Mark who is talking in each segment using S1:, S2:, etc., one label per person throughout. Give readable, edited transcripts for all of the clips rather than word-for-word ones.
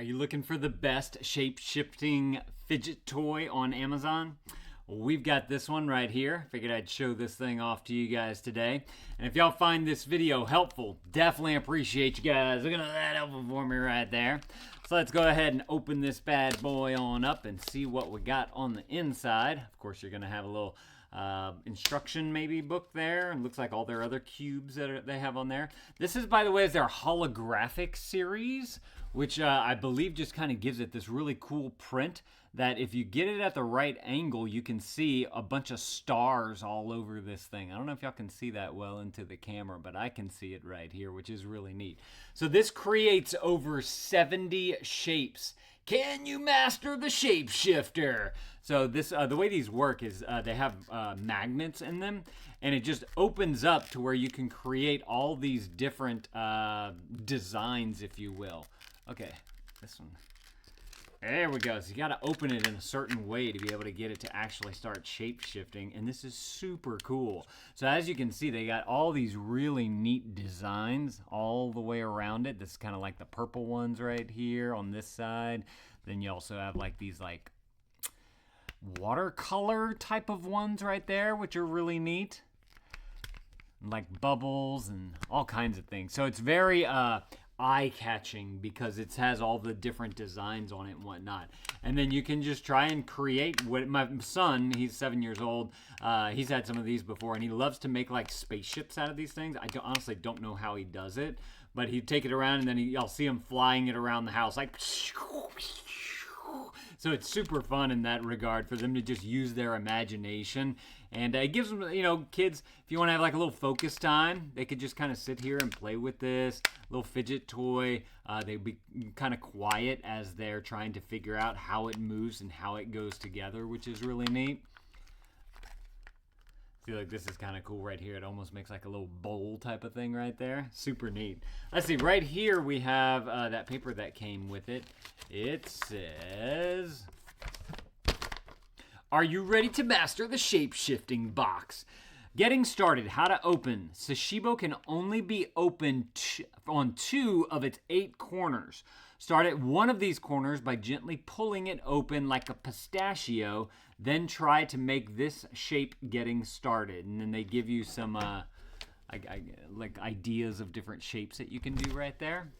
S1: Are you looking for the best shape-shifting fidget toy on Amazon? Well, we've got this one right here. Figured I'd show this thing off to you guys today. And if y'all find this video helpful, definitely appreciate you guys looking at that helpful for me right there. So let's go ahead and open this bad boy on up and see what we got on the inside. Of course, you're going to have a little instruction maybe book there. It looks like all their other cubes that they have on there. This is, by the way, is their holographic series, which I believe just kind of gives it this really cool print that if you get it at the right angle, you can see a bunch of stars all over this thing. I don't know if y'all can see that well into the camera, but I can see it right here, which is really neat. So this creates over 70 shapes. Can you master the shapeshifter? So this, the way these work is they have magnets in them, and it just opens up to where you can create all these different designs, if you will. Okay, this one. There we go. So you got to open it in a certain way to be able to get it to actually start shape-shifting, and this is super cool. So as you can see, they got all these really neat designs all the way around it. This is kind of like the purple ones right here on this side. Then you also have like these like watercolor type of ones right there, which are really neat. Like bubbles and all kinds of things. So it's very eye-catching because it has all the different designs on it and whatnot. And then you can just try and create what my son, he's 7 years old, he's had some of these before, and he loves to make like spaceships out of these things. I honestly don't know how he does it, but he'd take it around and then I'll see him flying it around the house like so it's super fun in that regard for them to just use their imagination. And it gives them, you know, kids, if you want to have like a little focus time, they could just kind of sit here and play with this little fidget toy. They'd be kind of quiet as they're trying to figure out how it moves and how it goes together, which is really neat. I feel like this is kind of cool right here. It almost makes like a little bowl type of thing right there. Super neat. Let's see, right here we have that paper that came with it. It says, "Are you ready to master the shape-shifting box? Getting started, how to open. Sashibo can only be opened on 2 of its 8 corners. Start at one of these corners by gently pulling it open like a pistachio, then try to make this shape getting started." And then they give you some like ideas of different shapes that you can do right there.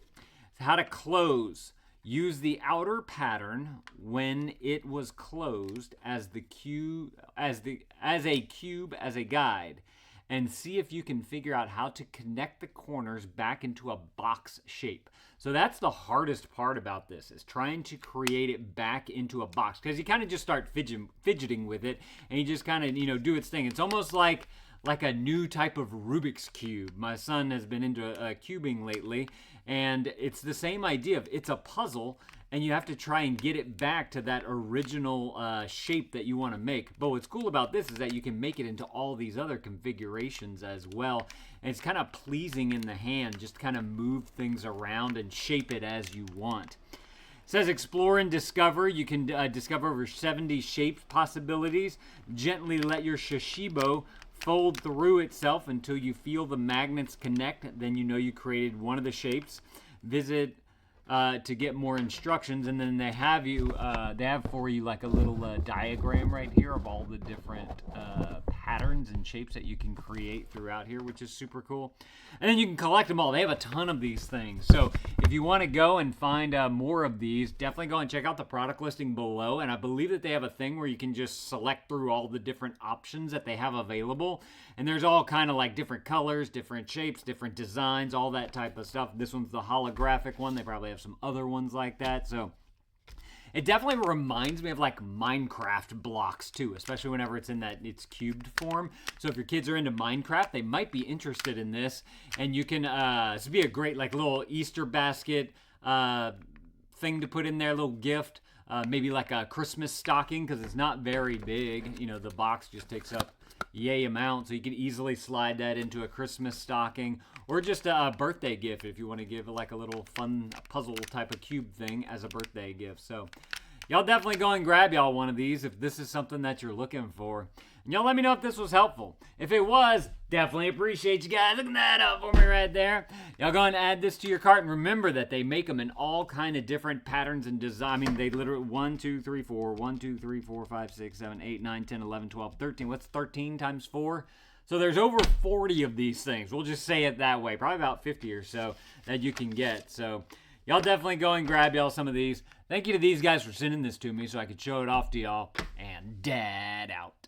S1: How to close. Use the outer pattern when it was closed as a cube as a guide, and see if you can figure out how to connect the corners back into a box shape. So that's the hardest part about this, is trying to create it back into a box, because you kind of just start fidgeting with it, and you just kind of, you know, do its thing. It's almost like a new type of Rubik's Cube. My son has been into cubing lately, and it's the same idea of it's a puzzle, and you have to try and get it back to that original shape that you want to make. But what's cool about this is that you can make it into all these other configurations as well, and it's kind of pleasing in the hand, just kind of move things around and shape it as you want. It says explore and discover. You can discover over 70 shape possibilities. Gently let your Sashibo fold through itself until you feel the magnets connect. Then you know you created one of the shapes. Visit to get more instructions, and then they have for you like a little diagram right here of all the different patterns and shapes that you can create throughout here, which is super cool. And then you can collect them all. They have a ton of these things, so if you want to go and find more of these, definitely go and check out the product listing below. And I believe that they have a thing where you can just select through all the different options that they have available, and there's all kind of like different colors, different shapes, different designs, all that type of stuff. This one's the holographic one. They probably have some other ones like that. So it definitely reminds me of like Minecraft blocks too, especially whenever it's in its cubed form. So if your kids are into Minecraft, they might be interested in this, and you can this would be a great like little Easter basket thing to put in there, little gift, maybe like a Christmas stocking, because it's not very big. You know, the box just takes up yay amount, so you can easily slide that into a Christmas stocking, or just a birthday gift if you want to give like a little fun puzzle type of cube thing as a birthday gift. So y'all definitely go and grab y'all one of these if this is something that you're looking for. And y'all let me know if this was helpful. If it was, definitely appreciate you guys looking that up for me right there. Y'all go and add this to your cart, and remember that they make them in all kind of different patterns and design. I mean, they literally 1, 2, 3, 4, 1, 2, 3, 4, 5, 6, 7, 8, 9, 10, 11, 12, 13. What's 13 times 4? So there's over 40 of these things. We'll just say it that way. Probably about 50 or so that you can get. So y'all definitely go and grab y'all some of these. Thank you to these guys for sending this to me so I could show it off to y'all. And Dad out.